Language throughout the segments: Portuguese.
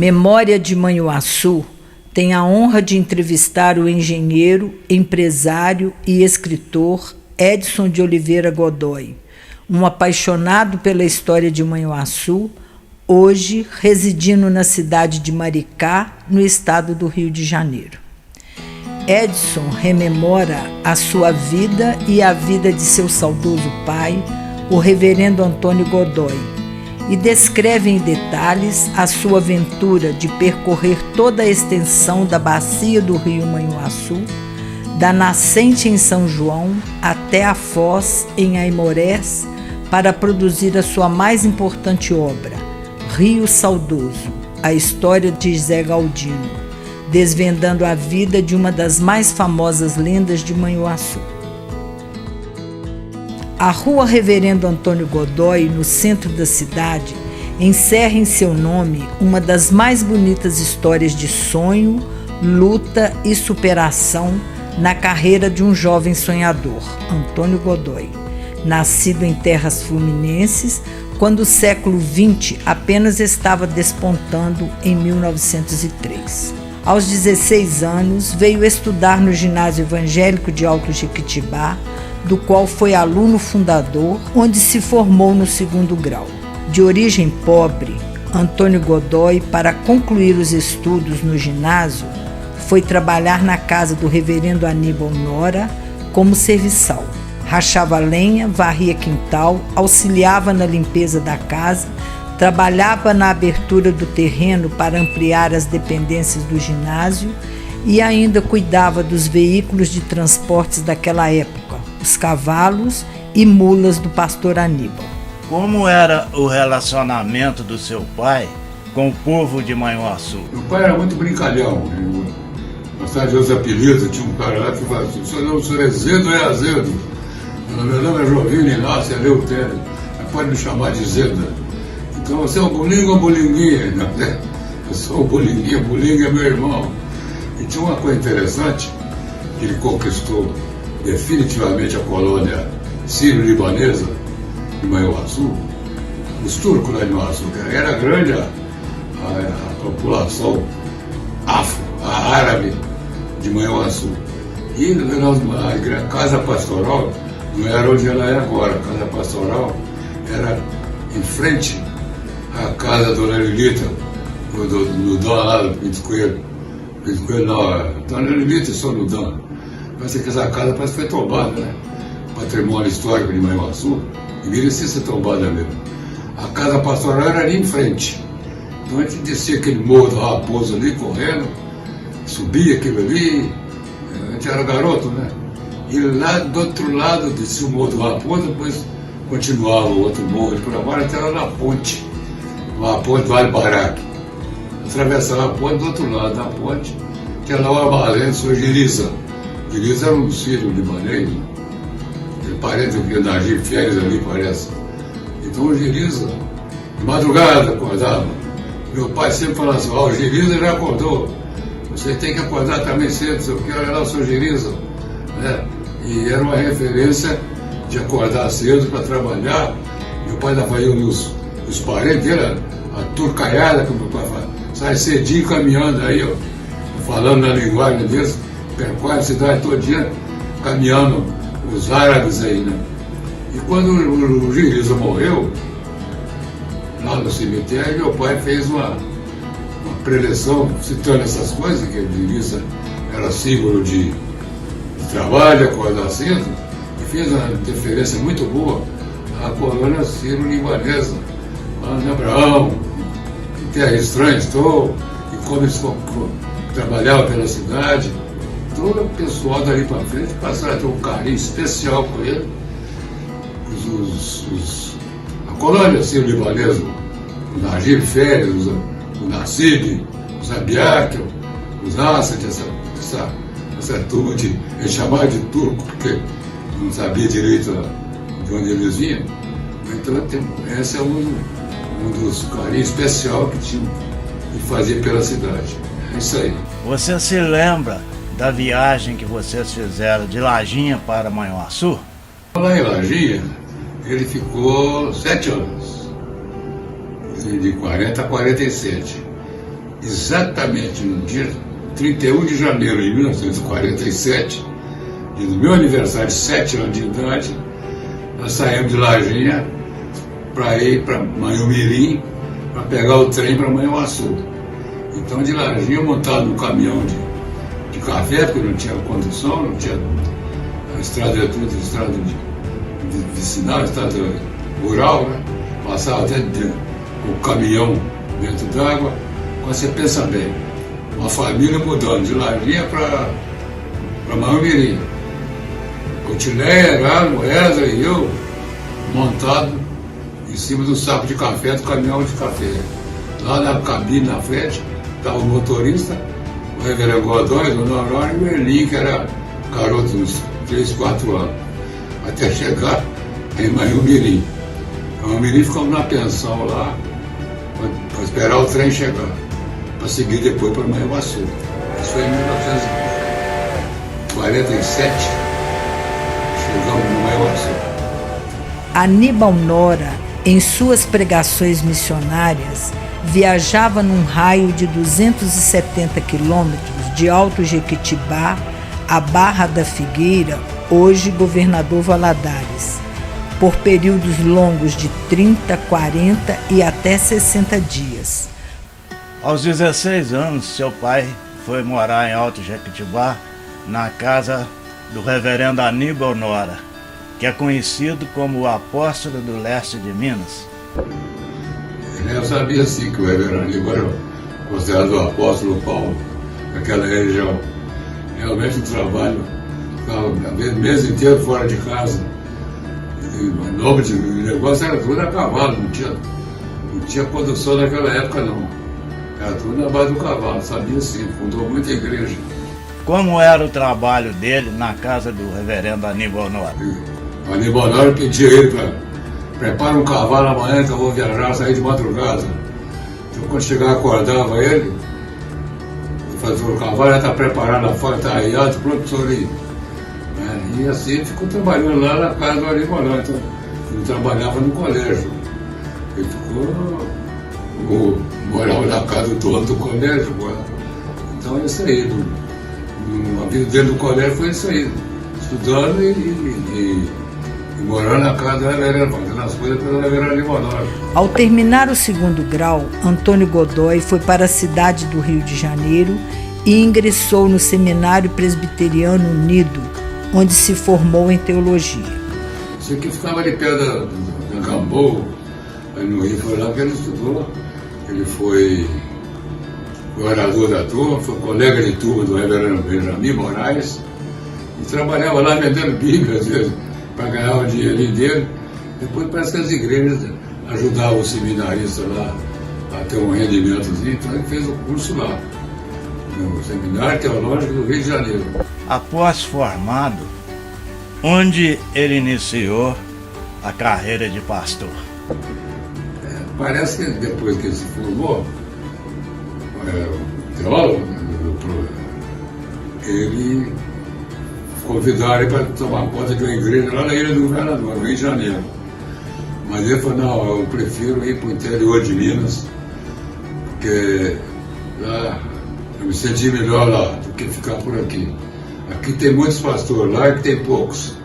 Memória de Manhuaçu tem a honra de entrevistar o engenheiro, empresário e escritor Edson de Oliveira Godoy, um apaixonado pela história de Manhuaçu, hoje residindo na cidade de Maricá, no estado do Rio de Janeiro. Edson rememora a sua vida e a vida de seu saudoso pai, o reverendo Antônio Godoy, e descreve em detalhes a sua aventura de percorrer toda a extensão da bacia do rio Manhuaçu, da nascente em São João até a foz em Aimorés, para produzir a sua mais importante obra, Rio Saudoso, a história de Zé Galdino, desvendando a vida de uma das mais famosas lendas de Manhuaçu. A Rua Reverendo Antônio Godoy, no centro da cidade, encerra em seu nome uma das mais bonitas histórias de sonho, luta e superação na carreira de um jovem sonhador, Antônio Godoy, nascido em terras fluminenses, quando o século XX apenas estava despontando em 1903. Aos 16 anos, veio estudar no Ginásio Evangélico de Alto Jequitibá, do qual foi aluno fundador, onde se formou no 2º grau. De origem pobre, Antônio Godoy, para concluir os estudos no ginásio, foi trabalhar na casa do reverendo Aníbal Nora como serviçal. Rachava lenha, varria quintal, auxiliava na limpeza da casa, trabalhava na abertura do terreno para ampliar as dependências do ginásio e ainda cuidava dos veículos de transportes daquela época, os cavalos e mulas do pastor Aníbal. Como era o relacionamento do seu pai com o povo de Manhuaçu? Meu pai era muito brincalhão. Gostava de outros apelidos. Tinha um cara lá que falava assim: o senhor é Zedo ou é Azedo? Meu nome é Jovino Inácio Eleutério. Pode me chamar de Zeda. Então você é o Bolingo ou Bolinguinha? Eu sou o Bolinguinha, Bolinga é meu irmão. E tinha uma coisa interessante, que ele conquistou definitivamente a colônia sírio-libanesa de Manhuaçu, os turcos lá de Manhuaçu, que era grande a população árabe de Manhuaçu. E a casa pastoral não era onde ela é agora. A casa pastoral era em frente à casa da Dona Lilita, no Dom lá do Pinto Coelho. Pinto Coelho não, Dona Lilita e São Ludão. Parece que essa casa parece que foi tombada, né? Patrimônio histórico de Manhuaçu, e merecia ser tombada mesmo. A casa pastoral era ali em frente. Então a gente descia aquele morro do Raposo ali, correndo, subia aquilo ali, a gente era garoto, né? E lá do outro lado descia o morro do Raposo, depois continuava o outro morro de por agora, até lá na ponte do Vale Barato. Atravessava a ponte do outro lado da ponte, que era lá o armazém, sua Giriza. Giriza era um sírio libanês, ele parente do Najib Férias ali, parece. Então o Giriza, de madrugada, acordava. Meu pai sempre falava assim: o Giriza já acordou, você tem que acordar também cedo, sei o que, olha lá o seu Giriza. Né? E era uma referência de acordar cedo para trabalhar. Meu pai dava aí os parentes dele, a turcaiada, que meu pai fala, sai cedinho caminhando aí, ó, falando na linguagem deles, percorre a cidade todinha, caminhando os árabes aí, né? E quando o Giriza morreu, lá no cemitério, meu pai fez uma preleção, citando essas coisas, que o Giriza era símbolo de trabalho, acordar cedo, e fez uma referência muito boa à colônia sírio-libanesa, lá em Abraão, em terra estranha estou, e como eles trabalhavam pela cidade. Todo o pessoal dali para frente passaram a ter um carinho especial com ele. A colônia sírio-libanesa, o Najib Férias, o Nassib, o Zabiak, os Assad, essa turma de chamar de turco, porque não sabia direito de onde eles vinham. Então esse é um dos carinhos especial que tinha de fazer pela cidade. É isso aí. Você se lembra da viagem que vocês fizeram de Lajinha para Manhuaçu? Lá em Lajinha, ele ficou 7 anos, de 40 a 47. exatamente no dia 31 de janeiro de 1947, dia do meu aniversário de 7 anos de idade, nós saímos de Lajinha para ir para Manhumirim, para pegar o trem para Manhuaçu. Então, de Lajinha, montado no caminhão de café, porque não tinha condução, não tinha. A estrada era tudo estrada de vicinal, estrada rural, né? Passava até o caminhão dentro d'água. Quando você pensa bem, uma família mudando de Lajinha para Manhumirim. Cotileia, Galo, Eza e eu, montado em cima do saco de café, do caminhão de café. Lá na cabine, na frente, estava o motorista, o reverendo Godoy, o Dona Aurora e o Erlim, que era garoto de uns 3, 4 anos, até chegar em Manhumirim. Em Manhumirim ficamos na pensão lá, para esperar o trem chegar, para seguir depois para Manhuaçu. Isso foi em 1947, chegamos no Manhuaçu. Aníbal Nora, em suas pregações missionárias, viajava num raio de 270 quilômetros de Alto Jequitibá a Barra da Figueira, hoje Governador Valadares, por períodos longos de 30, 40 e até 60 dias. Aos 16 anos, seu pai foi morar em Alto Jequitibá, na casa do reverendo Aníbal Nora, que é conhecido como o apóstolo do leste de Minas. Eu sabia sim que o reverendo Aníbal era considerado o apóstolo Paulo daquela região. Realmente o trabalho, ficava o mês inteiro fora de casa. O nome do negócio era tudo a cavalo, não tinha condução naquela época não. Era tudo na base do cavalo, sabia sim, fundou muita igreja. Como era o trabalho dele na casa do reverendo Aníbal Nora? O Aníbal Nora pedia ele para preparar um cavalo amanhã que eu vou viajar, sair de madrugada. Então quando chegava, acordava ele, fazia o cavalo, já está preparado lá fora, está arriado, pronto para o senhor ir. E assim ficou trabalhando lá na casa do Aníbal Nora. Então, ele trabalhava no colégio. Ele ficou morava na casa do dono do colégio. Então é isso aí. A vida dele no colégio foi isso aí. Estudando e morando na casa do reverendo, fazendo as coisas pelo reverendo Aníbal Nora. Ao terminar o 2º grau, Antônio Godoy foi para a cidade do Rio de Janeiro e ingressou no Seminário Presbiteriano Unido, onde se formou em teologia. Isso aqui ficava ali perto da Gamboa, aí no Rio, foi lá que ele estudou. Ele foi orador da turma, foi colega de turma do reverendo Benjamin Moraes e trabalhava lá vendendo Bíblia, às vezes, para ganhar o dinheirinho dele. Depois parece que as igrejas ajudavam o seminarista lá a ter um rendimentozinho, então ele fez o curso lá, no Seminário Teológico do Rio de Janeiro. Após formado, onde ele iniciou a carreira de pastor? Parece que depois que ele se formou, o teólogo, ele convidaram ele para tomar conta de uma igreja lá na Ilha do Governador, no Rio de Janeiro. Mas ele falou, não, eu prefiro ir para o interior de Minas, porque lá eu me senti melhor lá do que ficar por aqui. Aqui tem muitos pastores, lá é que tem poucos.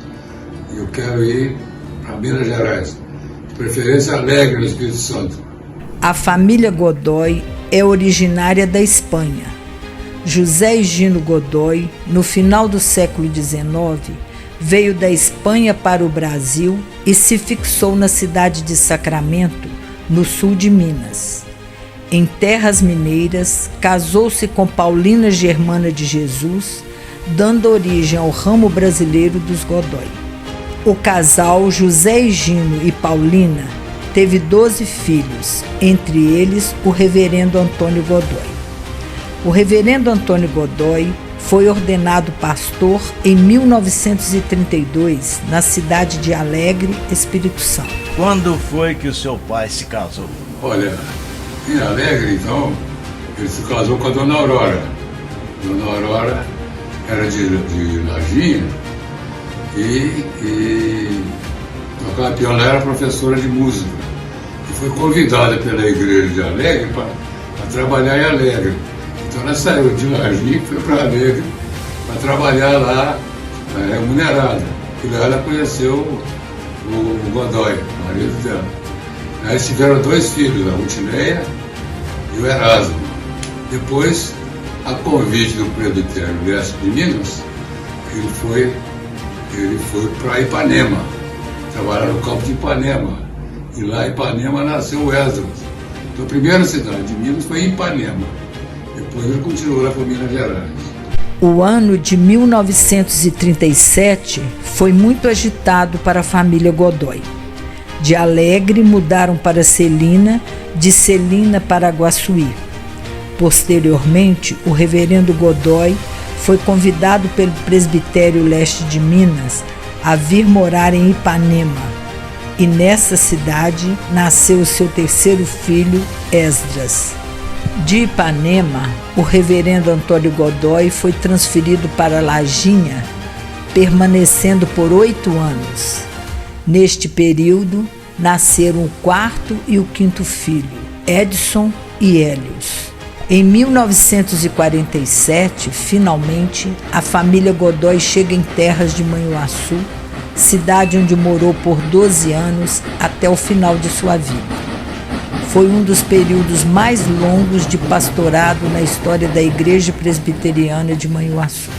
E eu quero ir para Minas Gerais, de preferência Alegre, no Espírito Santo. A família Godoy é originária da Espanha. José Higino Godoy, no final do século XIX, veio da Espanha para o Brasil e se fixou na cidade de Sacramento, no sul de Minas. Em terras mineiras, casou-se com Paulina Germana de Jesus, dando origem ao ramo brasileiro dos Godoy. O casal José Higino e Paulina teve 12 filhos, entre eles o reverendo Antônio Godoy. O reverendo Antônio Godoy foi ordenado pastor em 1932, na cidade de Alegre, Espírito Santo. Quando foi que o seu pai se casou? Olha, em Alegre, então, ele se casou com a Dona Aurora. Dona Aurora era de Lajinha e tocava piano, ela era professora de música. E foi convidada pela igreja de Alegre para trabalhar em Alegre. Então ela saiu de Varginha e foi para Alegre para trabalhar lá, remunerada. E lá ela conheceu o Godoy, o marido dela. Aí eles tiveram 2 filhos, a Rutineia e o Erasmo. Depois, a convite do presbitério Leste de Minas, ele foi para Ipanema, trabalhar no campo de Ipanema. E lá em Ipanema nasceu o Esdras. Então a primeira cidade de Minas foi Ipanema. Depois ele continuou lá para Minas Gerais. O ano de 1937 foi muito agitado para a família Godoy. De Alegre mudaram para Celina, de Celina para Guaçuí. Posteriormente, o reverendo Godoy foi convidado pelo presbitério Leste de Minas a vir morar em Ipanema. E nessa cidade nasceu o seu 3º filho, Esdras. De Ipanema, o reverendo Antônio Godoy foi transferido para Lajinha, permanecendo por 8 anos. Neste período, nasceram o 4º e o 5º filho, Edson e Hélios. Em 1947, finalmente, a família Godoy chega em terras de Manhuaçu, cidade onde morou por 12 anos até o final de sua vida. Foi um dos períodos mais longos de pastorado na história da Igreja Presbiteriana de Manhuaçu.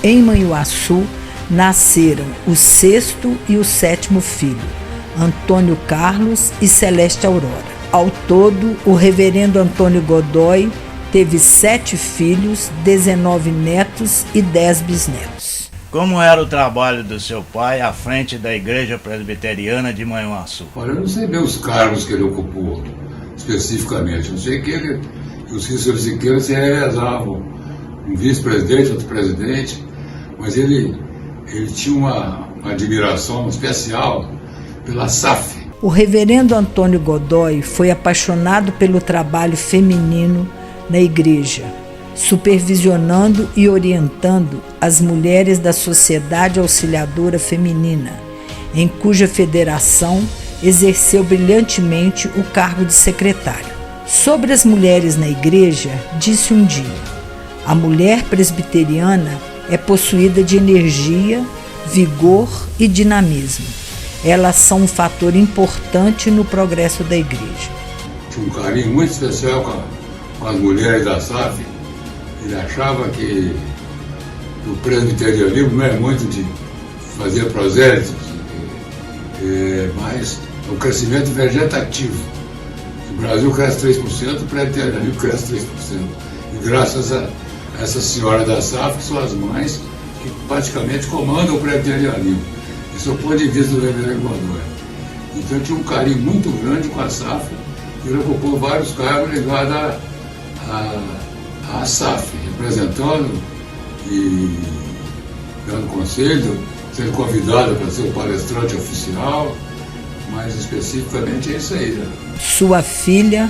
Em Manhuaçu, nasceram o 6º e o 7º filho, Antônio Carlos e Celeste Aurora. Ao todo, o reverendo Antônio Godoy teve 7 filhos, 19 netos e 10 bisnetos. Como era o trabalho do seu pai à frente da Igreja Presbiteriana de Manhuaçu? Olha, eu não sei bem os cargos que ele ocupou especificamente. Eu sei que os Cícero Siqueira se revezavam, um vice-presidente, outro presidente, mas ele tinha uma admiração especial pela SAF. O reverendo Antônio Godoy foi apaixonado pelo trabalho feminino na igreja, supervisionando e orientando as mulheres da Sociedade Auxiliadora Feminina, em cuja federação exerceu brilhantemente o cargo de secretário. Sobre as mulheres na igreja, disse um dia: a mulher presbiteriana é possuída de energia, vigor e dinamismo. Elas são um fator importante no progresso da igreja. Tinha um carinho muito especial com as mulheres da SAF. Ele achava que o presbiterianismo não é muito de fazer prosélitos, mas o crescimento vegetativo. O Brasil cresce 3%, o presbiterianismo cresce 3%. E graças a essas senhoras da SAF, que são as mães que praticamente comandam o presbiterianismo. Esse é o ponto de vista do reverendo Godoy. Então tinha um carinho muito grande com a SAF, e ele ocupou vários cargos ligados à SAF, representando e dando conselho, sendo convidado para ser o palestrante oficial, mas especificamente é isso aí. Né? Sua filha,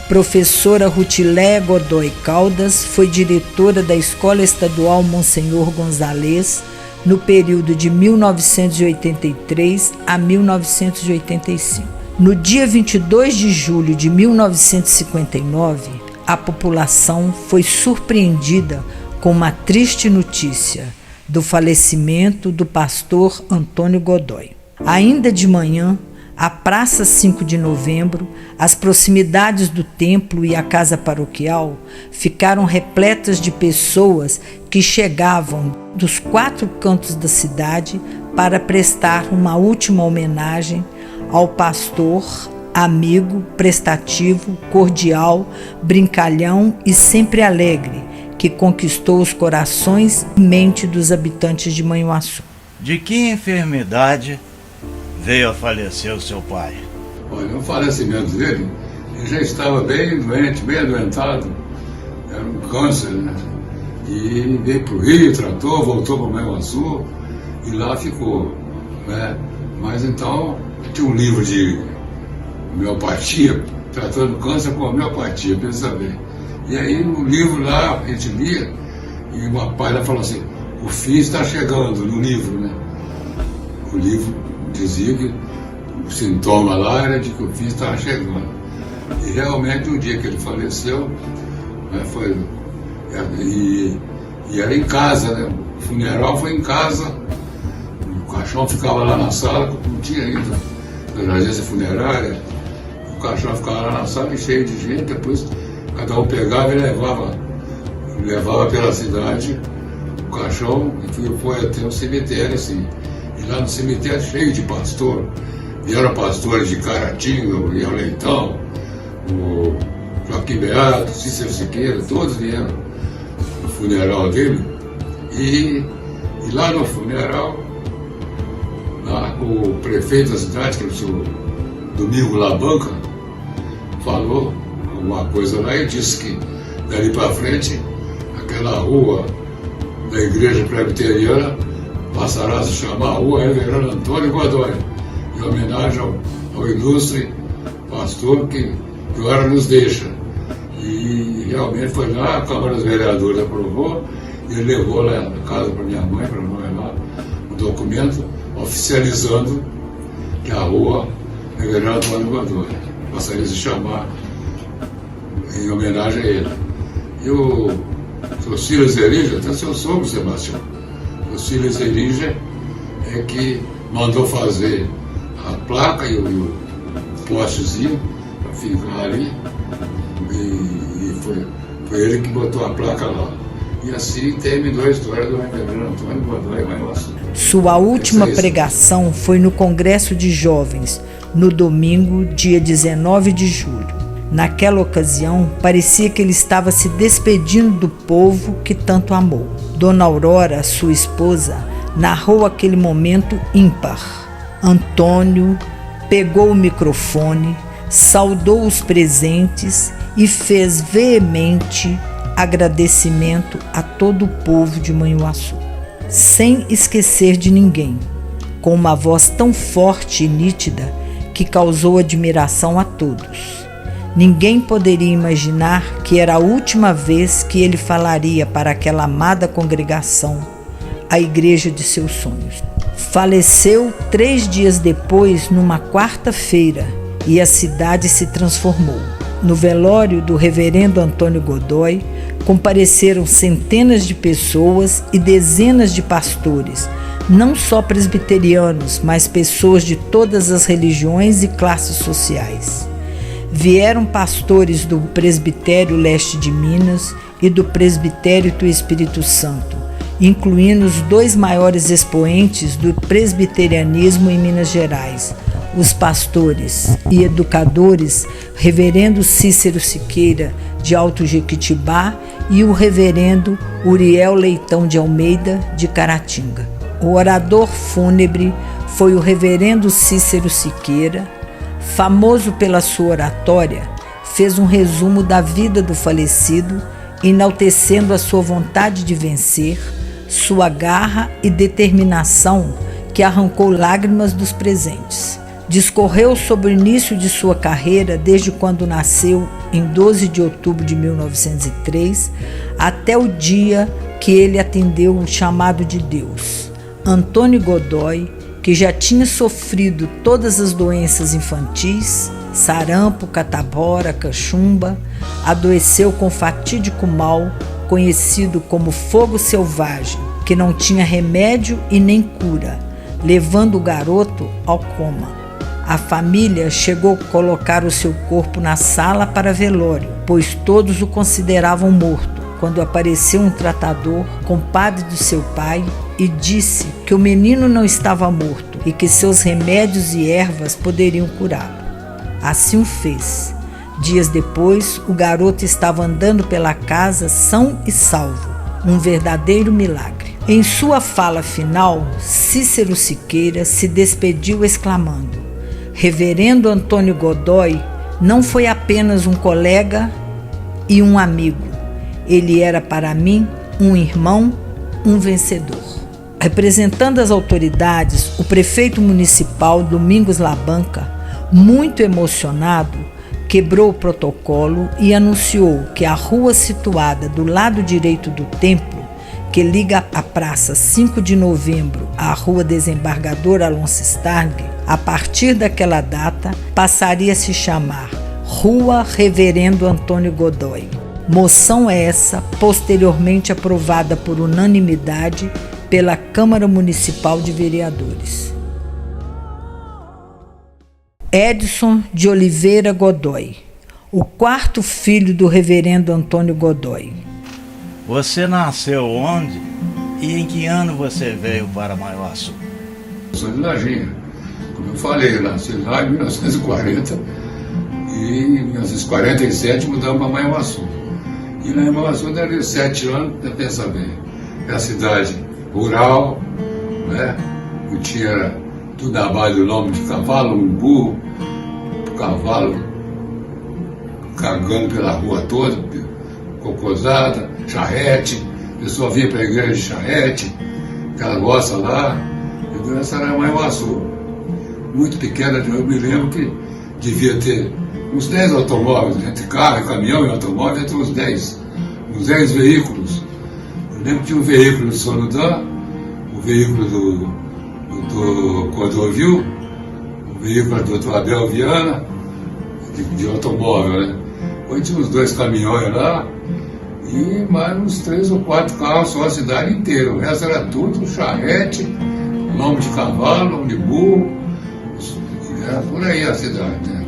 professora Rutileia Godoy Caldas, foi diretora da Escola Estadual Monsenhor Gonzalez no período de 1983 a 1985. No dia 22 de julho de 1959, a população foi surpreendida com uma triste notícia do falecimento do pastor Antônio Godoy. Ainda de manhã, a Praça 5 de Novembro, as proximidades do templo e a casa paroquial ficaram repletas de pessoas que chegavam dos 4 cantos da cidade para prestar uma última homenagem ao pastor, amigo, prestativo, cordial, brincalhão e sempre alegre, que conquistou os corações e mente dos habitantes de Manhuaçu. De que enfermidade veio a falecer o seu pai? Olha, no falecimento dele, ele já estava bem doente, bem adoentado, era um câncer, né? E veio para o Rio, tratou, voltou para Manhuaçu e lá ficou, né? Mas então, tinha um livro de homeopatia, tratando câncer com homeopatia, pensa bem. E aí no livro lá, a gente lia, e uma página falou assim: o fim está chegando, no livro, né? O livro dizia que o sintoma lá era de que o fim estava chegando. E realmente o dia que ele faleceu, né, e era em casa, né? O funeral foi em casa, o caixão ficava lá na sala, não tinha ainda na agência funerária, o caixão ficava lá na sala e cheio de gente, depois cada um pegava e levava pela cidade o caixão e foi até o cemitério, assim. E lá no cemitério cheio de pastor, vieram pastores de Caratinga, o Ian Leitão, o Joaquim Beato, Cícero Siqueira, todos vieram no funeral dele. E lá no funeral, o prefeito da cidade, que é o senhor Domingo Labanca, falou alguma coisa lá e disse que dali para frente, aquela rua da igreja presbiteriana passará a se chamar Rua Reverendo Antônio Godoy, em homenagem ao ilustre pastor que agora nos deixa. E realmente foi lá, a Câmara dos Vereadores aprovou, e ele levou lá na casa para minha mãe, para nós lá, um documento oficializando que a Rua Reverendo Antônio Godoy passaria a se chamar em homenagem a ele. E o seu Silas Erige, até seu sogro, Sebastião, o Silas Erige é que mandou fazer a placa e o postezinho para ficar ali, e foi ele que botou a placa lá. E assim terminou a história do Reverendo Antônio Godoy Maiorçu. Sua última pregação foi no Congresso de Jovens, no domingo, dia 19 de julho. Naquela ocasião, parecia que ele estava se despedindo do povo que tanto amou. Dona Aurora, sua esposa, narrou aquele momento ímpar. Antônio pegou o microfone, saudou os presentes e fez veemente agradecimento a todo o povo de Manhuaçu, sem esquecer de ninguém, com uma voz tão forte e nítida que causou admiração a todos. Ninguém poderia imaginar que era a última vez que ele falaria para aquela amada congregação, a igreja de seus sonhos. Faleceu 3 dias depois, numa quarta-feira, e a cidade se transformou. No velório do reverendo Antônio Godoy, compareceram centenas de pessoas e dezenas de pastores, não só presbiterianos, mas pessoas de todas as religiões e classes sociais. Vieram pastores do Presbitério Leste de Minas e do Presbitério do Espírito Santo, incluindo os 2 maiores expoentes do presbiterianismo em Minas Gerais, os pastores e educadores Reverendo Cícero Siqueira, de Alto Jequitibá, e o Reverendo Uriel Leitão de Almeida, de Caratinga. O orador fúnebre foi o Reverendo Cícero Siqueira. Famoso pela sua oratória, fez um resumo da vida do falecido, enaltecendo a sua vontade de vencer, sua garra e determinação que arrancou lágrimas dos presentes. Discorreu sobre o início de sua carreira desde quando nasceu, em 12 de outubro de 1903, até o dia que ele atendeu o chamado de Deus. Antônio Godoy, que já tinha sofrido todas as doenças infantis, sarampo, catapora, cachumba, adoeceu com fatídico mal conhecido como fogo selvagem, que não tinha remédio e nem cura, levando o garoto ao coma. A família chegou a colocar o seu corpo na sala para velório, pois todos o consideravam morto, quando apareceu um tratador, compadre do seu pai, e disse que o menino não estava morto e que seus remédios e ervas poderiam curá-lo. Assim o fez. Dias depois, o garoto estava andando pela casa são e salvo, um verdadeiro milagre. Em sua fala final, Cícero Siqueira se despediu exclamando: Reverendo Antônio Godoy não foi apenas um colega e um amigo. Ele era para mim um irmão, um vencedor. Representando as autoridades, o prefeito municipal Domingos Labanca, muito emocionado, quebrou o protocolo e anunciou que a rua situada do lado direito do templo, que liga a Praça 5 de Novembro à Rua Desembargador Alonso Starling, a partir daquela data passaria a se chamar Rua Reverendo Antônio Godoy. Moção essa posteriormente aprovada por unanimidade pela Câmara Municipal de Vereadores. Edson de Oliveira Godoy, o quarto filho do reverendo Antônio Godoy. Você nasceu onde e em que ano você veio para Manhuaçu? Eu sou de Lajinha. Como eu falei, eu nasci lá em 1940 e em 1947 mudamos para Manhuaçu. E lá em Manhuaçu, dali 7 anos, você pensa bem, é a cidade rural, né? O tinha era tudo à base do nome de cavalo, um burro, cavalo cagando pela rua toda, cocosada, charrete, a pessoa vinha para a igreja de charrete, aquela gosta lá. Então essa era a Manhuaçu, muito pequena. Eu me lembro que devia ter uns 10 automóveis, entre carro, caminhão e automóvel, entre uns 10 veículos. Eu lembro que tinha um veículo do Soludã, o veículo do Cordovil, o veículo do Dr. Abel Viana, de automóvel, né? Depois tinha uns 2 caminhões lá, e mais uns 3 ou 4 carros, só a cidade inteira. O resto era tudo charrete, nome de cavalo, nome de burro, era por aí a cidade, né?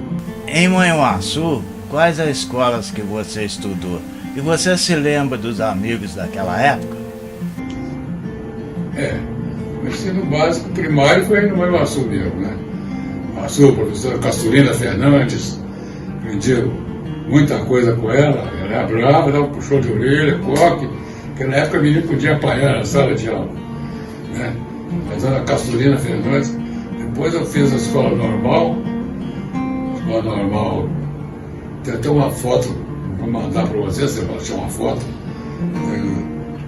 Em Manhuaçu, quais as escolas que você estudou? E você se lembra dos amigos daquela época? O ensino básico primário foi no Manhuaçu mesmo, né? Passou a professora Castorina Fernandes, aprendi muita coisa com ela. Ela era brava, dava um puxão de orelha, coque, porque na época o menino podia apanhar na sala de aula, né? Mas a Castorina Fernandes. Depois eu fiz a escola normal. Tem até uma foto, vou mandar para você vai achar uma foto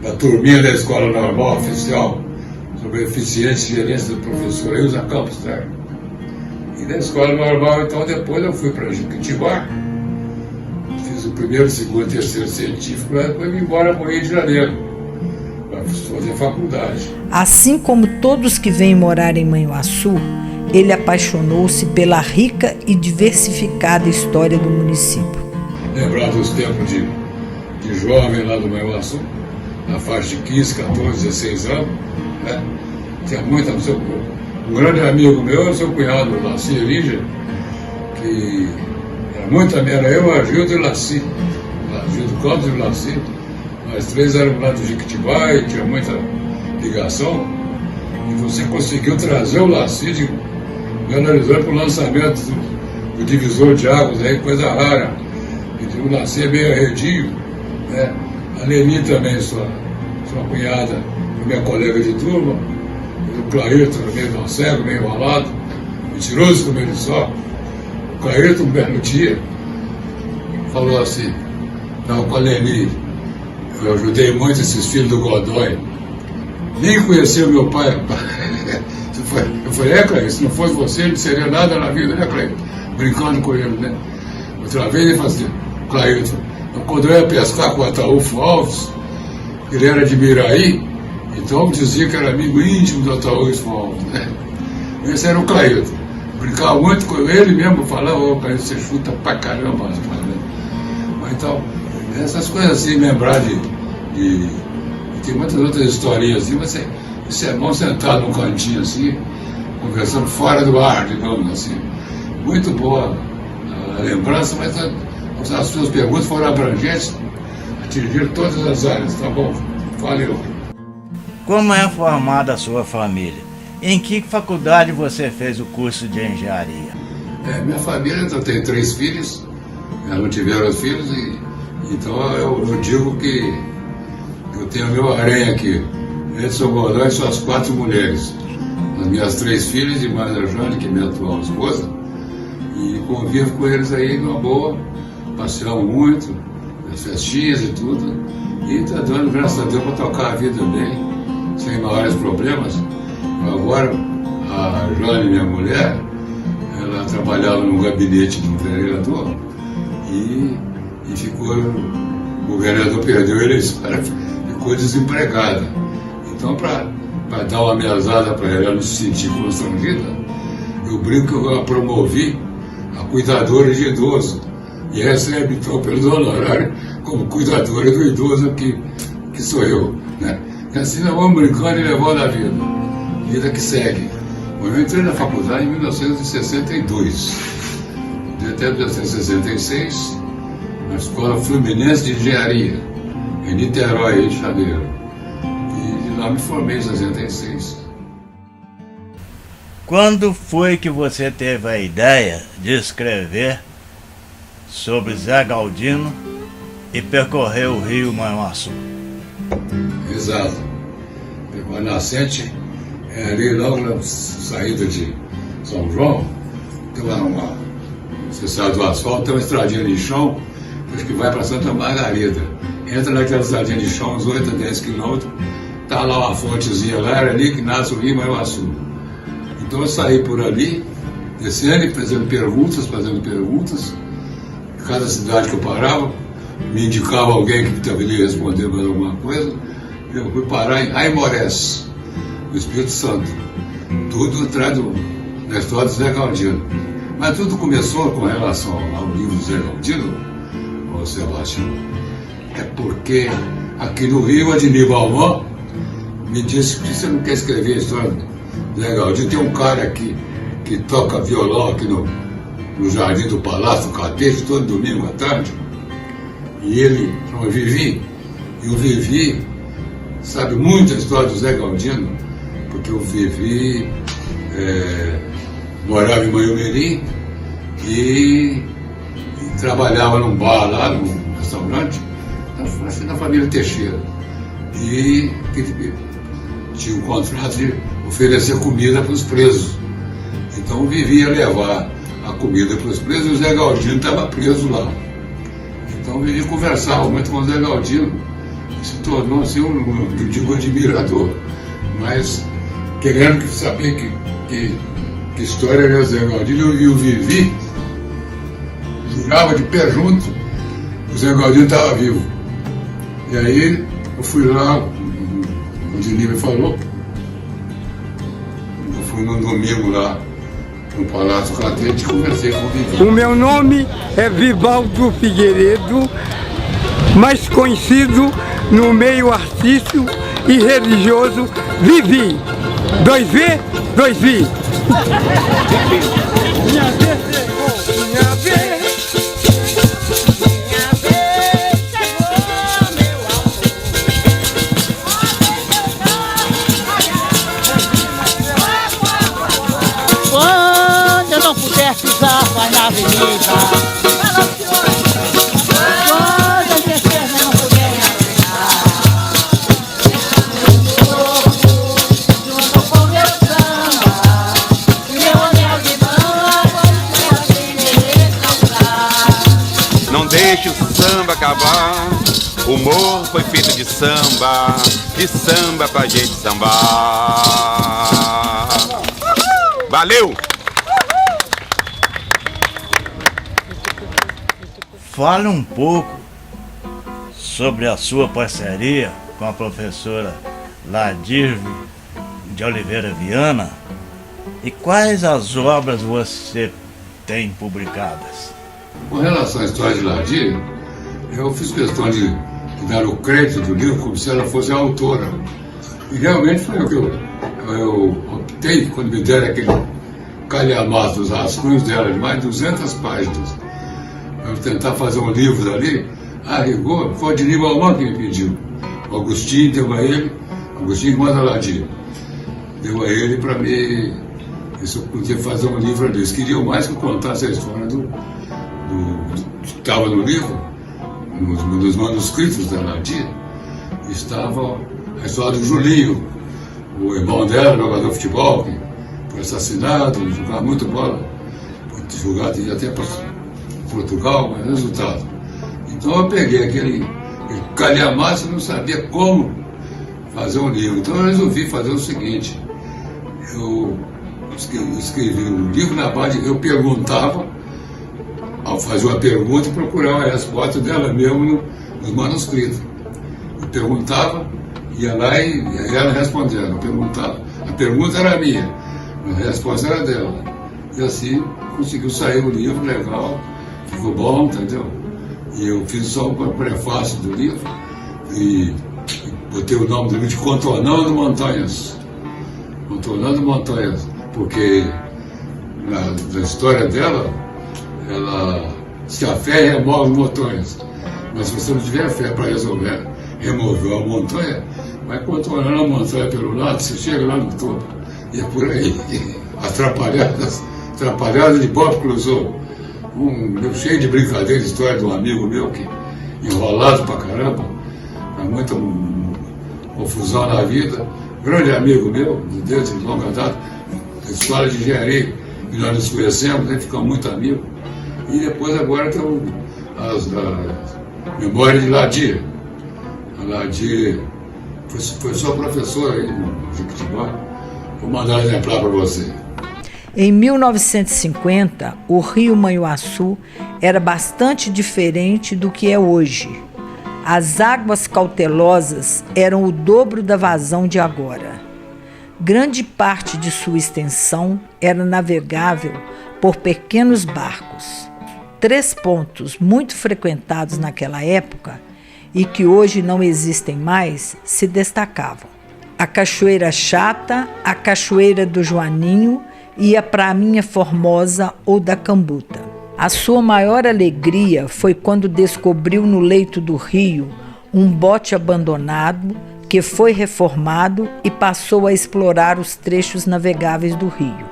da turminha da escola normal oficial sobre eficiência e gerência do professor Ilza Campos Terra. E da escola normal, então, depois eu fui para Jequitibá, fiz o primeiro, segundo e terceiro científico, e depois vim embora para o Rio de Janeiro para fazer faculdade. Assim como todos que vêm morar em Manhuaçu, ele apaixonou-se pela rica e diversificada história do município. Lembrar dos tempos de jovem lá do Manhuaçu, na faixa de 15, 14, 16 anos, né? Tinha muita. Um grande amigo meu, o seu cunhado, Laci Elígia, que era eu, Agildo e Laci. Agildo Campos e Laci. Nós 3 éramos lá do Jequitibá e tinha muita ligação. E você conseguiu trazer o Laci de Belo Horizonte para o lançamento do divisor de águas, aí, coisa rara. E o Laci é meio arredio, né? A Leni também, sua cunhada, minha colega de turma. O Clairton, meio cego, meio enrolado, mentiroso como ele só. O Clairton, um belo dia, falou assim: não, com a Leni, eu ajudei muito esses filhos do Godoy. Nem conhecia o meu pai. Eu falei, Clairton, se não fosse você, não seria nada na vida, né, Clairton? Brincando com ele, né? Outra vez ele falou assim: Clairton, quando eu ia pescar com o Ataúfo Alves, ele era de Miraí, então eu dizia que era amigo íntimo do Ataúfo Alves, né? Esse era o Clairton. Brincava muito com ele mesmo, falava: ô, Clairton, você chuta pra caramba, né? Mas então, essas coisas assim, lembrar tem muitas outras historinhas assim, mas isso é bom sentar num cantinho assim, conversando fora do ar, digamos assim. Muito boa a lembrança, mas as suas perguntas foram abrangentes, atingiram todas as áreas, tá bom? Valeu. Como é formada a sua família? Em que faculdade você fez o curso de engenharia? Minha família, eu tenho 3 filhos, não tiveram filhos, então eu digo que eu tenho meu harém aqui. Edson Godoy e suas 4 mulheres. As minhas 3 filhas e mais a Jane, que é minha atual esposa. E convivo com eles aí numa boa, passeamos muito, as festinhas e tudo. E está dando, graças a Deus, para tocar a vida bem, sem maiores problemas. Agora, a Jane, minha mulher, ela trabalhava num gabinete de um vereador e ficou, o vereador perdeu a eleição, ficou desempregada. Então, para dar uma mesada para ela não se sentir constrangida, eu brinco que eu promovi a cuidadora de idoso. e recebe então pelos honorários como cuidadora do idoso que sou eu, né? E assim nós vamos brincando e levando a vida que segue. Bom, eu entrei na faculdade em 1962, até 1966, na Escola Fluminense de Engenharia, em Niterói, Rio de Janeiro. E de lá me formei em 66. Quando foi que você teve a ideia de escrever sobre Zé Galdino e percorrer o rio Manhuaçu? Exato. A nascente é ali logo na saída de São João, tem uma você sai do asfalto, tem uma estradinha de chão, acho que vai para Santa Margarida. Entra naquela estradinha de chão, uns 8 a 10 quilômetros, tá lá uma fontezinha lá, era ali que nasce o rio Manhuaçu. Então eu saí por ali, descendo e fazendo perguntas. Cada cidade que eu parava, me indicava alguém que deveria responder mais alguma coisa. Eu fui parar em Aimorés, no Espírito Santo. Tudo atrás da história do Zé Galdino. Mas tudo começou com relação ao livro do Zé Galdino, ô Sebastião. É porque aqui no Rio, Adnir Balmont me disse que você não quer escrever a história do Zé Galdino. Tem um cara aqui que toca violão aqui no Jardim do Palácio, do Catete, todo domingo à tarde. E ele chama Vivi. E o Vivi sabe muito a história do Zé Galdino, porque o Vivi morava em Manhumirim e trabalhava num bar lá, num restaurante, na família Teixeira. E tinha um contrato de oferecer comida para os presos. Então o Vivi ia levar a comida para os presos e o Zé Galdino estava preso lá. Então o Vivi conversava muito com o Zé Galdino, se tornou assim um admirador, mas querendo saber que história era o Zé Galdino, e o Vivi jurava de pé junto o Zé Galdino estava vivo. E aí eu fui lá, o Dini me falou, eu fui num domingo lá no Palácio Catete e conversei com o Vivi. O meu nome é Vivaldo Figueiredo, mais conhecido no meio artístico e religioso Vivi. 2V, 2Vi. Minha vez chegou, minha vez. Minha vez chegou, meu amor. Quando eu não puder pisar, vai na avenida. Não deixe o samba acabar, o morro foi feito de samba pra gente sambar. Valeu! Fale um pouco sobre a sua parceria com a professora Ladirve de Oliveira Viana e quais as obras você tem publicadas. Com relação à história de Ladir, eu fiz questão de dar o crédito do livro como se ela fosse a autora. E realmente foi o que eu optei quando me deram aquele calhamaço dos rascunhos dela, de mais de 200 páginas. Eu tentar fazer um livro dali, a rigor, foi o Adnir Balmont que me pediu. O Agostinho deu a ele, Agostinho manda Ladir, deu a ele para mim, se eu podia fazer um livro ali. Eles queriam mais que eu contasse a história que estava no livro, nos manuscritos da Ladir, estava a história do Julinho, o irmão dela, jogador de futebol, que foi assassinado, jogava muito bola, jogado até para Portugal, mas resultado. Então eu peguei aquele calhamaço e não sabia como fazer um livro. Então eu resolvi fazer o seguinte, eu escrevi um livro na base, eu perguntava, ao fazer uma pergunta e procurava a resposta dela mesmo nos manuscritos. Eu perguntava, ia lá e ela respondendo. Eu perguntava, a pergunta era minha, a resposta era dela. E assim conseguiu sair um livro legal, ficou bom, entendeu? E eu fiz só um prefácio do livro e botei o nome do livro de Contornando Montanhas. Contornando Montanhas, porque na história dela, ela diz que a fé remove montanhas. Mas se você não tiver fé para remover uma montanha, vai contornando a montanha pelo lado, você chega lá no topo. E é por aí. As Trapalhadas de Bob Clouseau. Cheio de brincadeira, história de um amigo meu que enrolado pra caramba, com muita confusão na vida. Grande amigo meu, desde longa data, história de engenharia, que nós nos conhecemos, né, ficamos muito amigos. E depois agora tem as memórias de Ladir. A Ladir foi só professora aí no Jequitibá. Vou mandar um exemplar para você. Em 1950, o rio Manhuaçu era bastante diferente do que é hoje. As águas cautelosas eram o dobro da vazão de agora. Grande parte de sua extensão era navegável por pequenos barcos. 3 pontos muito frequentados naquela época e que hoje não existem mais se destacavam: a Cachoeira Chata, a Cachoeira do Joaninho e a Prainha Formosa ou da Cambuta. A sua maior alegria foi quando descobriu no leito do rio um bote abandonado que foi reformado e passou a explorar os trechos navegáveis do rio.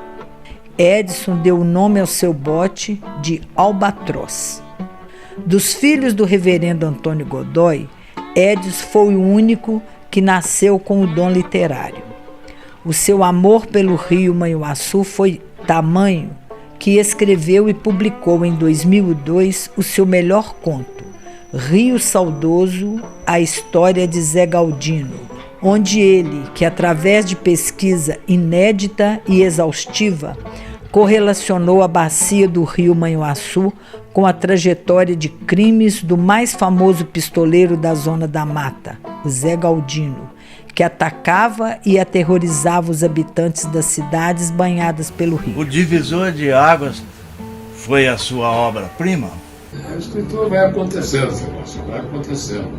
Edson deu o nome ao seu bote de Albatroz. Dos filhos do reverendo Antônio Godoy, Edson foi o único que nasceu com o dom literário. O seu amor pelo rio Manhuaçu foi tamanho que escreveu e publicou em 2002 o seu melhor conto, Rio Saudoso, a história de Zé Galdino, onde ele, que através de pesquisa inédita e exaustiva, correlacionou a bacia do rio Manhuaçu com a trajetória de crimes do mais famoso pistoleiro da Zona da Mata, o Zé Galdino, que atacava e aterrorizava os habitantes das cidades banhadas pelo rio. O Divisor de Águas foi a sua obra-prima? A escritura vai acontecendo, Sebastião, vai acontecendo.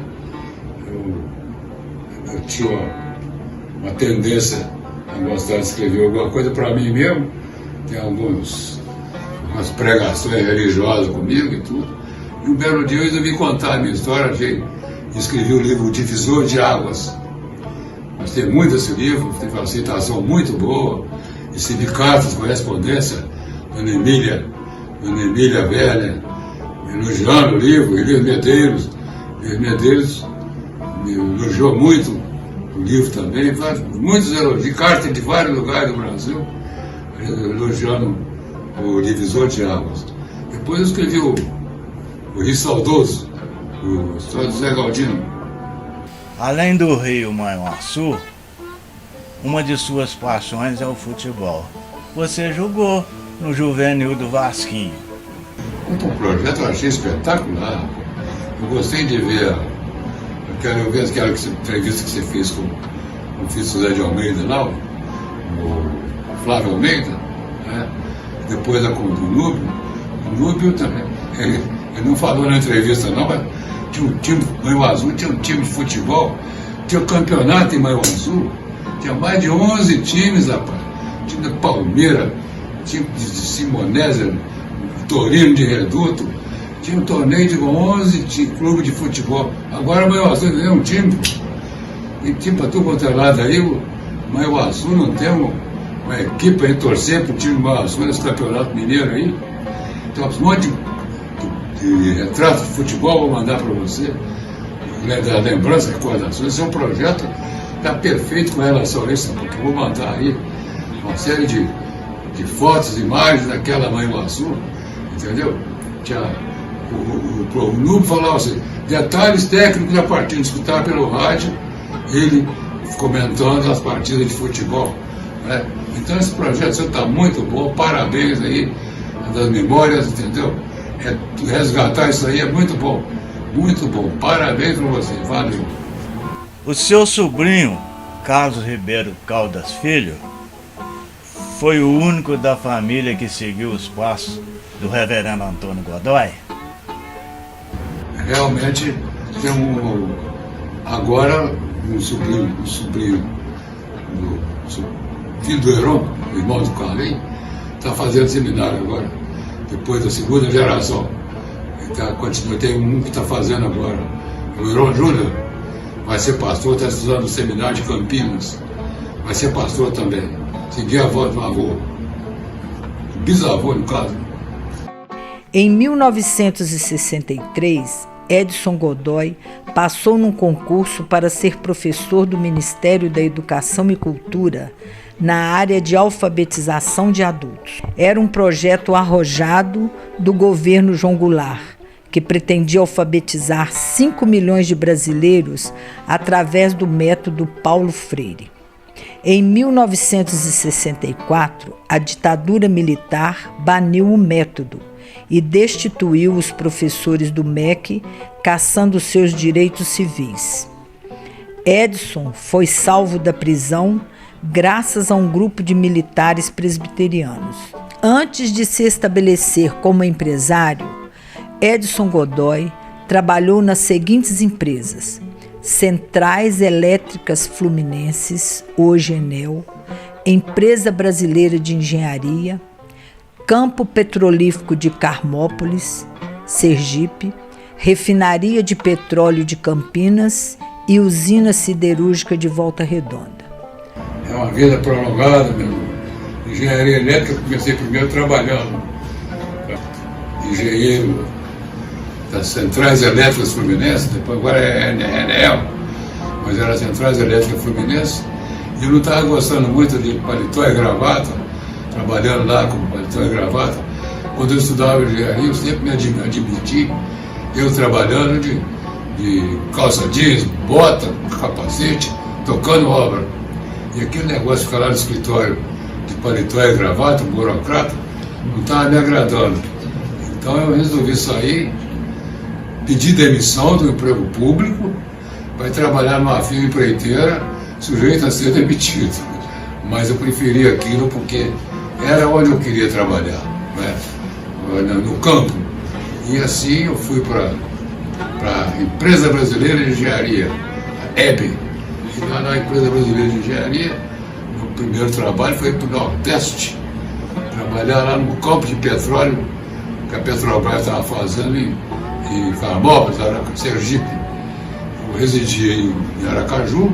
Eu tinha uma tendência a gostar de escrever alguma coisa para mim mesmo. Tem umas pregações religiosas comigo e tudo. E um belo dia eu resolvi contar a minha história, escrevi o livro Divisor de Águas. Gostei muito desse livro, teve uma citação muito boa, recebi cartas, correspondência, Dona Emília Velha, elogiando o livro, Elias Medeiros me elogiou muito o livro também, muitos elogios, cartas de vários lugares do Brasil, elogiando o Divisor de Águas. Depois eu escrevi o Rio Saudoso, a história do Zé Galdino. Além do rio Manhuaçu, uma de suas paixões é o futebol. Você jogou no Juvenil do Vasquinho. O projeto eu achei espetacular. Eu gostei de ver aquela entrevista que você fez com o filho José de Almeida lá, o Flávio Almeida, né? Depois com o Núbio. O Núbio também. Ele não falou na entrevista não, mas tinha um time Manhuaçu, tinha um time de futebol, tinha um campeonato em Manhuaçu, tinha mais de 11 times, rapaz. Time de Palmeiras, time de Simonésia, Torino de Reduto, tinha um torneio de 11 clubes de futebol. Agora o Manhuaçu não é um time. Tem time para tudo quanto é lado aí, o Manhuaçu não tem uma equipe para torcer para o time do Manhuaçu nesse campeonato mineiro aí. Então, um monte de retratos de futebol, vou mandar para você, da lembrança, recordações. Esse é um projeto que está perfeito com relação a isso, porque eu vou mandar aí uma série de fotos, imagens daquela Manhuaçu, entendeu? O Núbio falava assim, detalhes técnicos da partida, escutava pelo rádio, ele comentando as partidas de futebol, né? Então esse projeto está muito bom, parabéns aí, das memórias, entendeu? Resgatar isso aí é muito bom, parabéns para você, valeu. O seu sobrinho, Carlos Ribeiro Caldas Filho, foi o único da família que seguiu os passos do reverendo Antônio Godoy? Realmente tem agora um sobrinho filho do Heron, irmão do Carlinhos, está fazendo seminário agora, depois da segunda geração. Tem um que está fazendo agora. O Heron Júnior vai ser pastor, está estudando no seminário de Campinas. Vai ser pastor também. Seguir a voz do avô. Bisavô, no caso. Em 1963, Edson Godoy passou num concurso para ser professor do Ministério da Educação e Cultura na área de alfabetização de adultos. Era um projeto arrojado do governo João Goulart, que pretendia alfabetizar 5 milhões de brasileiros através do método Paulo Freire. Em 1964, a ditadura militar baniu o método e destituiu os professores do MEC, cassando seus direitos civis. Edson foi salvo da prisão graças a um grupo de militares presbiterianos. Antes de se estabelecer como empresário, Edson Godoy trabalhou nas seguintes empresas: Centrais Elétricas Fluminenses, hoje Enel, Empresa Brasileira de Engenharia, Campo Petrolífero de Carmópolis, Sergipe, Refinaria de Petróleo de Campinas e Usina Siderúrgica de Volta Redonda. É uma vida prolongada, meu irmão. Engenharia elétrica, comecei primeiro trabalhando. Engenheiro das Centrais Elétricas Fluminenses, depois agora é Enel, mas era Centrais Elétricas Fluminenses. E eu não estava gostando muito de paletó e gravata, trabalhando lá com paletó e gravata. Quando eu estudava engenharia, eu sempre me admiti, eu trabalhando de calça jeans, bota, capacete, tocando obra. E aquele negócio de ficar lá no escritório de paletó e gravata, um burocrata, não estava me agradando. Então eu resolvi sair, pedir demissão do emprego público, para trabalhar numa firma empreiteira, sujeito a ser demitido. Mas eu preferi aquilo porque era onde eu queria trabalhar, né? No campo. E assim eu fui para a Empresa Brasileira de Engenharia, a EB. E lá na Empresa Brasileira de Engenharia, o primeiro trabalho foi para o Nordeste, trabalhar lá no campo de petróleo que a Petrobras estava fazendo em Carmópolis, Sergipe. Eu residia em Aracaju,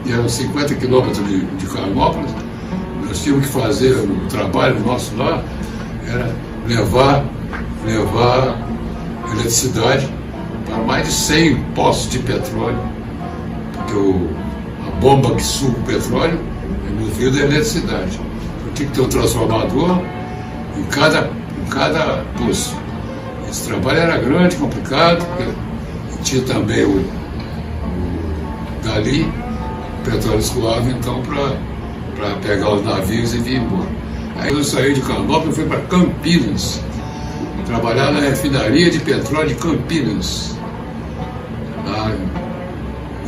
e eram 50 quilômetros de Carmópolis. Nós tínhamos que fazer o trabalho nosso lá, era levar eletricidade para mais de 100 postos de petróleo, porque a bomba que suga o petróleo é movida a eletricidade. Então tinha que ter um transformador em cada poço. Esse trabalho era grande, complicado, porque tinha também dali o petróleo escoava então para pegar os navios e vir embora. Aí eu saí de Carmópolis e fui para Campinas, trabalhar na refinaria de petróleo de Campinas.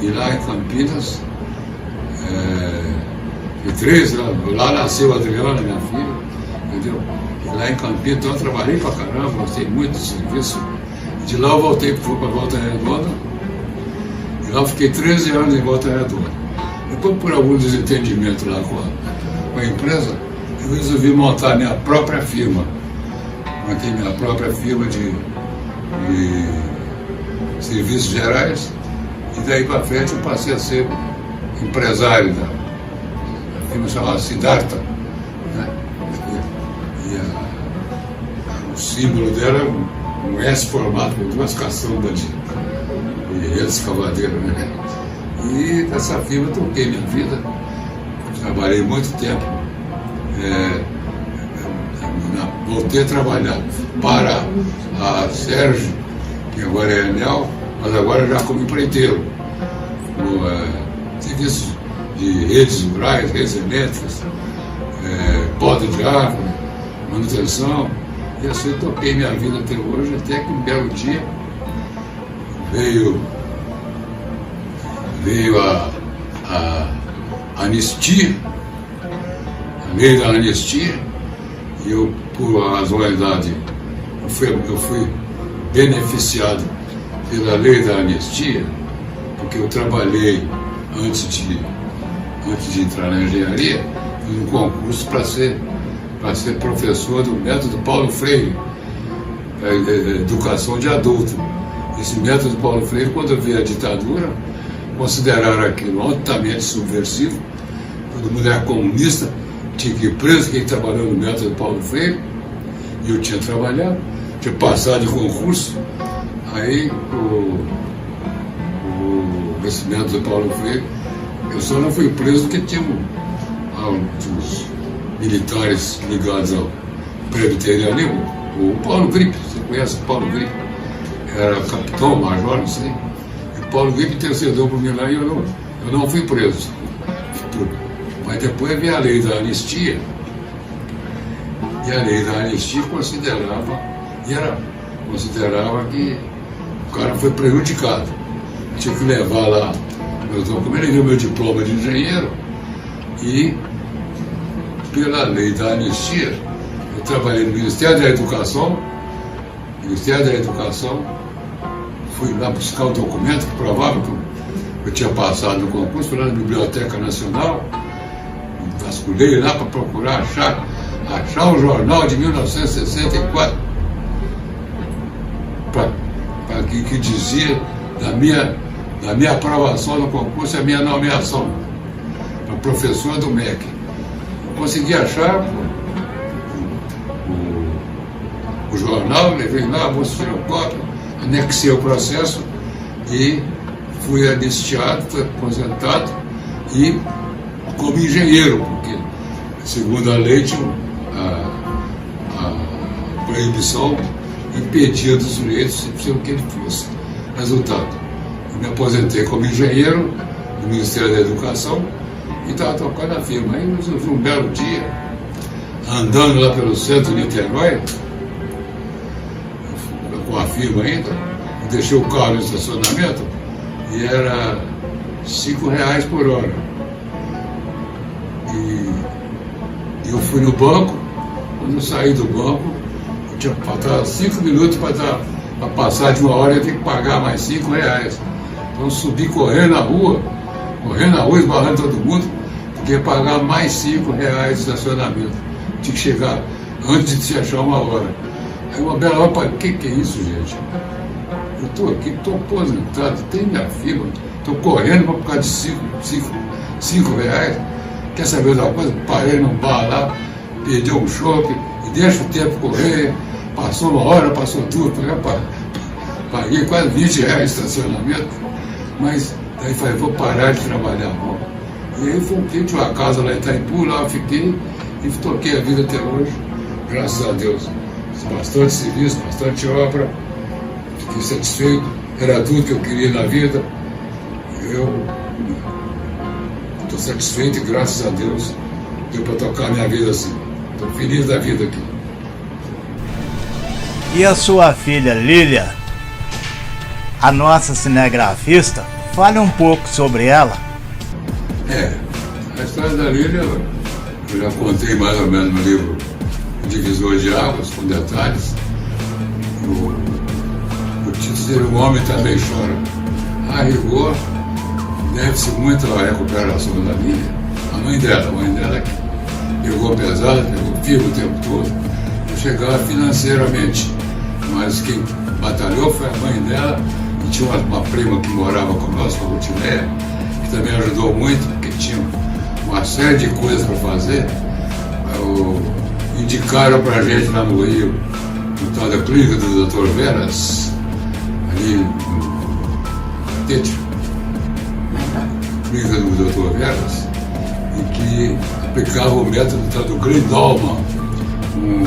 E lá em Campinas, lá nasceu a Adriana, minha filha, entendeu? E lá em Campinas, então eu trabalhei pra caramba, gostei muito do serviço. De lá eu voltei para Volta Redonda, e lá eu fiquei 13 anos em Volta Redonda. Depois, por algum desentendimento lá com a empresa, eu resolvi montar minha própria firma. Montei minha própria firma de serviços gerais, e daí para frente eu passei a ser empresário da firma chamada Siddhartha, né? E o símbolo dela é um S formado com duas caçambas de escavadeira, né? E nessa firma eu toquei minha vida, trabalhei muito tempo. Voltei a trabalhar para a Sérgio, que agora é Enel, mas agora já como empreiteiro, no serviços de redes rurais, redes elétricas, poda de árvore, manutenção, e assim eu toquei minha vida até hoje, até que um belo dia veio a anistia, a lei da anistia, e eu por razões lá eu fui beneficiado pela lei da anistia, porque eu trabalhei antes de entrar na engenharia, fiz um concurso para ser professor do método Paulo Freire, educação de adulto. Esse método Paulo Freire, quando eu vi a ditadura, consideraram aquilo altamente subversivo. Todo mundo era comunista, tinha que ir preso quem trabalhou no método Paulo Freire. E eu tinha trabalhado, tinha passado de concurso. Aí, esse método Paulo Freire, eu só não fui preso porque tinha uns militares ligados ao presbiterianismo. O Paulo Gripe, você conhece o Paulo Gripe? Era capitão, major, não sei. E o Paulo Gripe intercedeu por mim lá e eu não fui preso. Mas depois veio a lei da anistia. E a lei da anistia considerava que o cara foi prejudicado. Tinha que levar lá meus documentos, meu diploma de engenheiro. E, pela lei da anistia, eu trabalhei no Ministério da Educação. Fui lá buscar o documento que provava que eu tinha passado no concurso, fui lá na Biblioteca Nacional, vasculhei lá para procurar achar o jornal de 1964 que dizia da minha aprovação no concurso e a minha nomeação para professor do MEC. Eu consegui achar o jornal, levei lá, a moça tirou cópia, anexei o processo e fui anistiado, fui aposentado e como engenheiro, porque segundo a lei tinha a proibição impedia dos sujeito ser o que ele fosse. Resultado, eu me aposentei como engenheiro do Ministério da Educação e estava tocando a firma. Aí eu vi um belo dia, andando lá pelo centro de Niterói, com a firma ainda, eu deixei o carro no estacionamento e era R$5 por hora. E eu fui no banco, quando eu saí do banco, eu tinha faltado 5 minutos para passar de 1 hora, eu tinha que pagar mais R$5. Então eu subi correndo na rua, esbarrando todo mundo, porque ia pagar mais R$5 de estacionamento. Tinha que chegar antes de se achar 1 hora. Aí uma bela hora, o que é isso, gente? Eu estou aqui, estou aposentado, tenho minha firma, estou correndo por causa de cinco reais. Quer saber de uma coisa? Parei num bar lá, pedi um chopp e deixa o tempo correr. Passou 1 hora, passou 2, paguei quase R$20 de estacionamento. Mas daí falei, vou parar de trabalhar. Bom. E aí tinha uma casa lá em Itaipu, lá eu fiquei e toquei a vida até hoje, graças a Deus. Bastante serviço, bastante obra, fiquei satisfeito, era tudo que eu queria na vida. Eu estou satisfeito e graças a Deus deu para tocar a minha vida assim. Estou feliz da vida aqui. E a sua filha Lília, a nossa cinegrafista, fale um pouco sobre ela. A história da Lília eu já contei mais ou menos no livro Divisor de Águas, com detalhes. O título dizer O Homem Também Chora. A rigor, deve-se muito à recuperação da Lília. A mãe dela que pegou pesado, pegou firme o tempo todo, não chegava financeiramente. Mas quem batalhou foi a mãe dela, e tinha uma prima que morava conosco, a Rutileia, que também ajudou muito, porque tinha uma série de coisas para fazer. Indicaram para a gente lá no Rio, no tal da clínica do Dr. Veras, ali no Tete, clínica do Dr. Veras, em que aplicava o método do Grindalman, um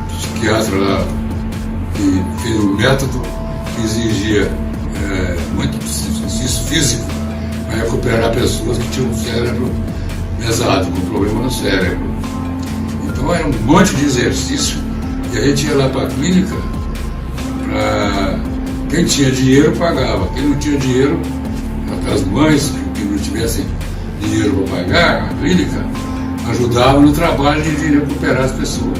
psiquiatra lá, que fez um método que exigia muito exercício físico para recuperar pessoas que tinham um cérebro pesado, com problema no cérebro. Então era um monte de exercício e a gente ia lá para a clínica, quem tinha dinheiro pagava, quem não tinha dinheiro, as mães que não tivessem dinheiro para pagar a clínica, ajudavam no trabalho de recuperar as pessoas.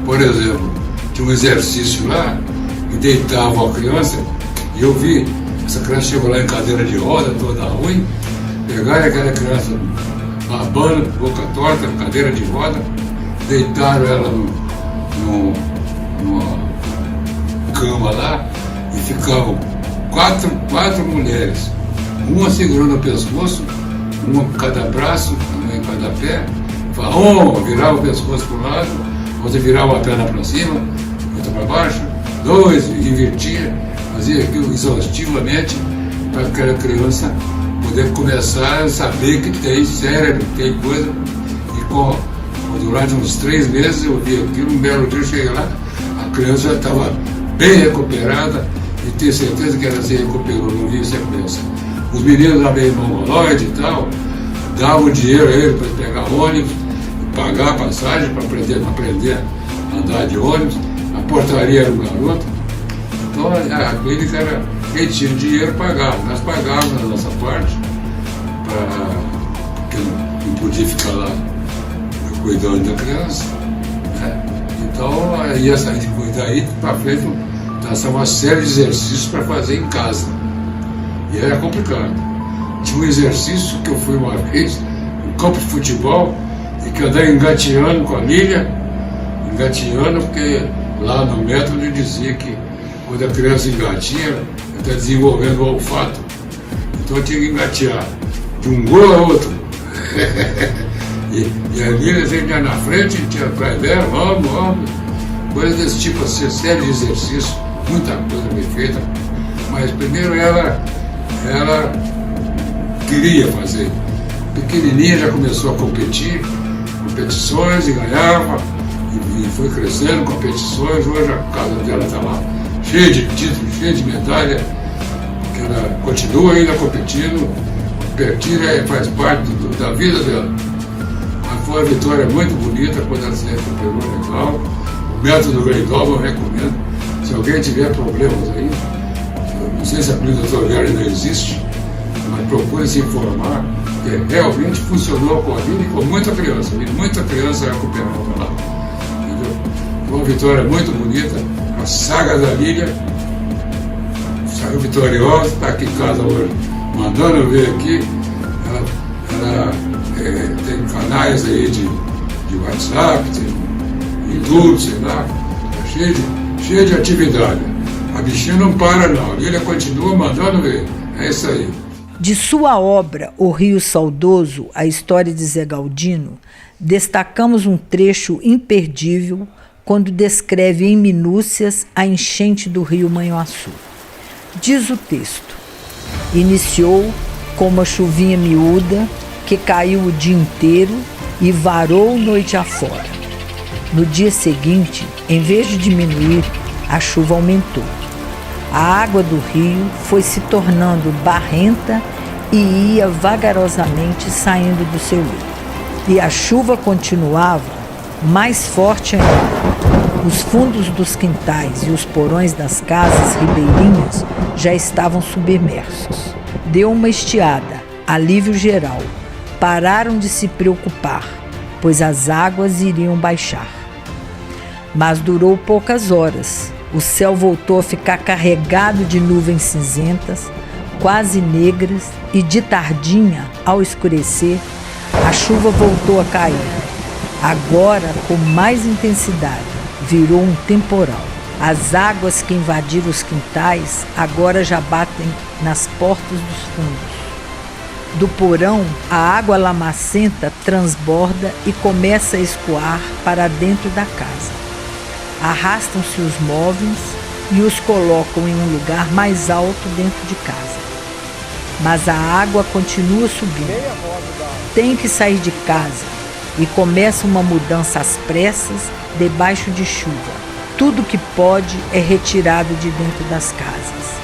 Por exemplo, tinha um exercício lá que deitava a criança e eu vi, essa criança chegou lá em cadeira de roda, toda ruim, pegaram aquela criança babando, boca torta, cadeira de roda, deitaram ela numa cama lá e ficavam quatro mulheres, uma segurando o pescoço, uma em cada braço, uma em cada pé, virava o pescoço para o lado, outra virava a perna para cima, outra para baixo, dois, invertia, fazia aquilo exaustivamente para aquela criança poder começar a saber que tem cérebro, que tem coisa. E durante uns 3 meses eu vi aquilo, um belo dia eu cheguei lá, a criança estava bem recuperada e tenho certeza que ela se recuperou, não vi sequência. Os meninos lá meio mongoloide e tal, davam dinheiro a ele para pegar ônibus, pagar a passagem para aprender a andar de ônibus, a portaria era um garoto. Então a clínica era, quem tinha dinheiro pagava, nós pagávamos a nossa parte, porque não podia ficar lá cuidando da criança, né? Então ia sair de cuidar aí para frente, traçar uma série de exercícios para fazer em casa. E era complicado. Tinha um exercício que eu fui uma vez, no campo de futebol, e que eu andava engateando com a Lília, porque lá no método eu dizia que quando a criança engatinha, ela está desenvolvendo o olfato. Então eu tinha que engatear de um gol a outro. e a Lília vinha na frente, tinha atrás dela, vamos, coisas desse tipo, assim, série de exercícios, muita coisa bem feita. Mas primeiro ela queria fazer. Pequenininha já começou a competir, competições e ganhava, e foi crescendo, competições. Hoje a casa dela está lá cheia de títulos, cheia de medalha, porque ela continua ainda competindo. Competir faz parte da vida dela. Mas foi uma vitória muito bonita quando ela se recuperou legal. O método Greidol eu recomendo. Se alguém tiver problemas aí, não sei se a clínica do Dr. Vera ainda existe, mas procure se informar, que realmente funcionou com a vida e com muita criança recuperada lá. Entendeu? Foi uma vitória muito bonita, a saga da Lília, saiu vitoriosa, está aqui em casa hoje, mandando eu ver aqui. Ela tem canais aí de WhatsApp, tem YouTube, sei lá, tá cheia de atividade. A bichinha não para não, a Lília continua mandando ver, é isso aí. De sua obra O Rio Saudoso, a história de Zé Galdino, destacamos um trecho imperdível quando descreve em minúcias a enchente do rio Manhuaçu. Diz o texto: iniciou com uma chuvinha miúda que caiu o dia inteiro e varou noite afora. No dia seguinte, em vez de diminuir, a chuva aumentou. A água do rio foi se tornando barrenta e ia vagarosamente saindo do seu leito. E a chuva continuava mais forte ainda. Os fundos dos quintais e os porões das casas ribeirinhas já estavam submersos. Deu uma estiada, alívio geral. Pararam de se preocupar, pois as águas iriam baixar. Mas durou poucas horas. O céu voltou a ficar carregado de nuvens cinzentas, quase negras, e de tardinha, ao escurecer, a chuva voltou a cair. Agora, com mais intensidade, virou um temporal. As águas que invadiram os quintais agora já batem nas portas dos fundos. Do porão, a água lamacenta transborda e começa a escoar para dentro da casa. Arrastam-se os móveis e os colocam em um lugar mais alto dentro de casa. Mas a água continua subindo. Tem que sair de casa e começa uma mudança às pressas debaixo de chuva. Tudo que pode é retirado de dentro das casas.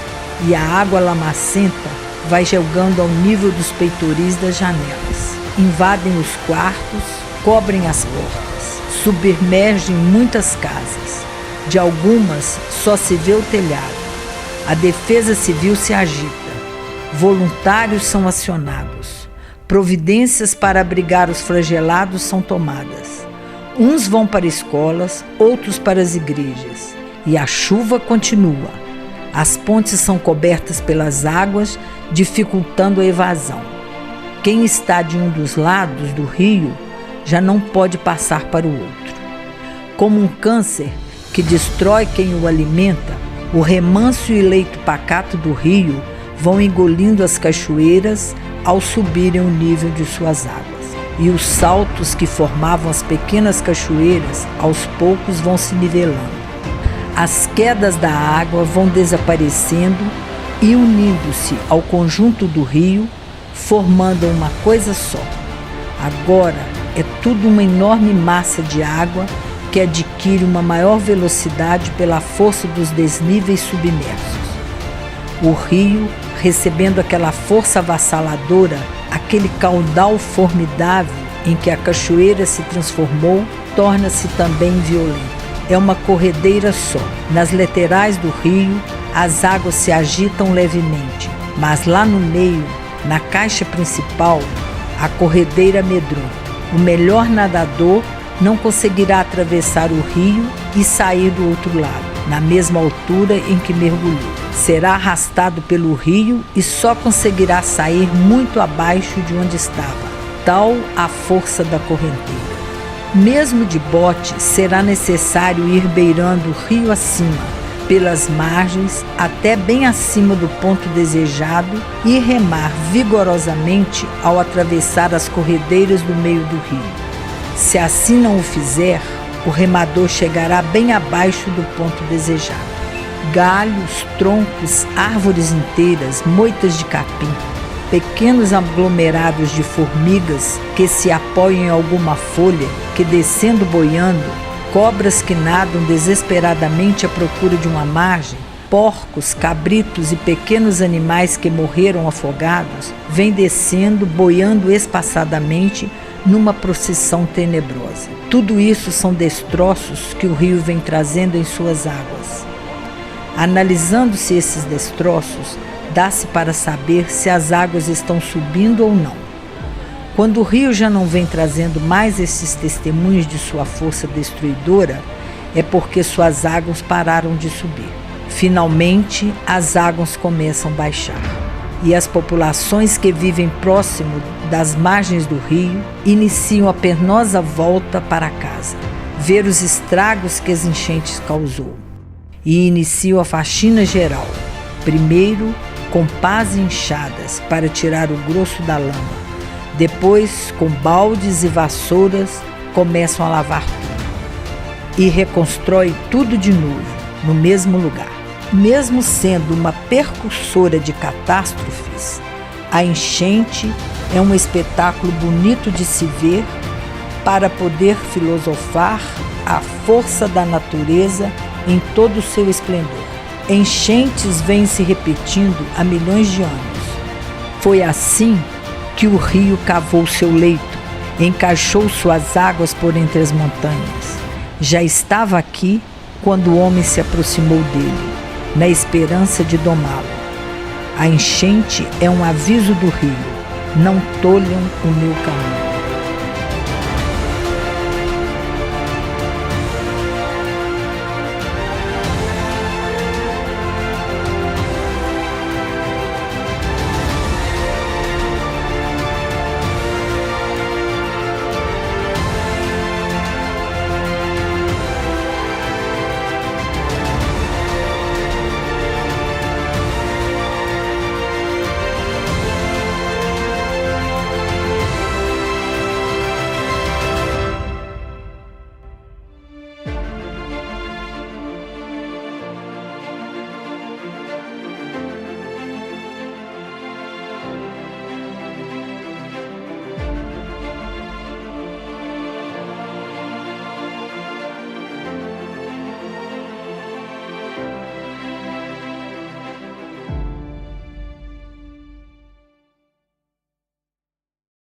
E a água lamacenta vai jogando ao nível dos peitoris das janelas. Invadem os quartos, cobrem as portas, submergem muitas casas. De algumas só se vê o telhado. A defesa civil se agita. Voluntários são acionados. Providências para abrigar os flagelados são tomadas. Uns vão para escolas, outros para as igrejas. E a chuva continua. As pontes são cobertas pelas águas, dificultando a evasão. Quem está de um dos lados do rio já não pode passar para o outro. Como um câncer que destrói quem o alimenta, o remanso e leito pacato do rio vão engolindo as cachoeiras ao subirem o nível de suas águas. E os saltos que formavam as pequenas cachoeiras, aos poucos vão se nivelando. As quedas da água vão desaparecendo e unindo-se ao conjunto do rio, formando uma coisa só. Agora é tudo uma enorme massa de água que adquire uma maior velocidade pela força dos desníveis submersos. O rio, recebendo aquela força avassaladora, aquele caudal formidável em que a cachoeira se transformou, torna-se também violento. É uma corredeira só. Nas laterais do rio, as águas se agitam levemente, mas lá no meio, na caixa principal, a corredeira amedronta. O melhor nadador não conseguirá atravessar o rio e sair do outro lado, na mesma altura em que mergulhou. Será arrastado pelo rio e só conseguirá sair muito abaixo de onde estava. Tal a força da correnteira. Mesmo de bote, será necessário ir beirando o rio acima, pelas margens, até bem acima do ponto desejado e remar vigorosamente ao atravessar as corredeiras do meio do rio. Se assim não o fizer, o remador chegará bem abaixo do ponto desejado. Galhos, troncos, árvores inteiras, moitas de capim, pequenos aglomerados de formigas que se apoiam em alguma folha, que descendo boiando, cobras que nadam desesperadamente à procura de uma margem, porcos, cabritos e pequenos animais que morreram afogados, vêm descendo, boiando espaçadamente numa procissão tenebrosa. Tudo isso são destroços que o rio vem trazendo em suas águas. Analisando-se esses destroços, dá-se para saber se as águas estão subindo ou não. Quando o rio já não vem trazendo mais esses testemunhos de sua força destruidora, é porque suas águas pararam de subir. Finalmente, as águas começam a baixar. E as populações que vivem próximo das margens do rio iniciam a penosa volta para casa, ver os estragos que as enchentes causou. E iniciam a faxina geral, primeiro com pás e enxadas para tirar o grosso da lama. Depois, com baldes e vassouras, começam a lavar tudo. E reconstrói tudo de novo, no mesmo lugar. Mesmo sendo uma percursora de catástrofes, a enchente é um espetáculo bonito de se ver para poder filosofar a força da natureza em todo o seu esplendor. Enchentes vêm se repetindo há milhões de anos. Foi assim que o rio cavou seu leito, encaixou suas águas por entre as montanhas. Já estava aqui quando o homem se aproximou dele, na esperança de domá-lo. A enchente é um aviso do rio: não tolham o meu caminho.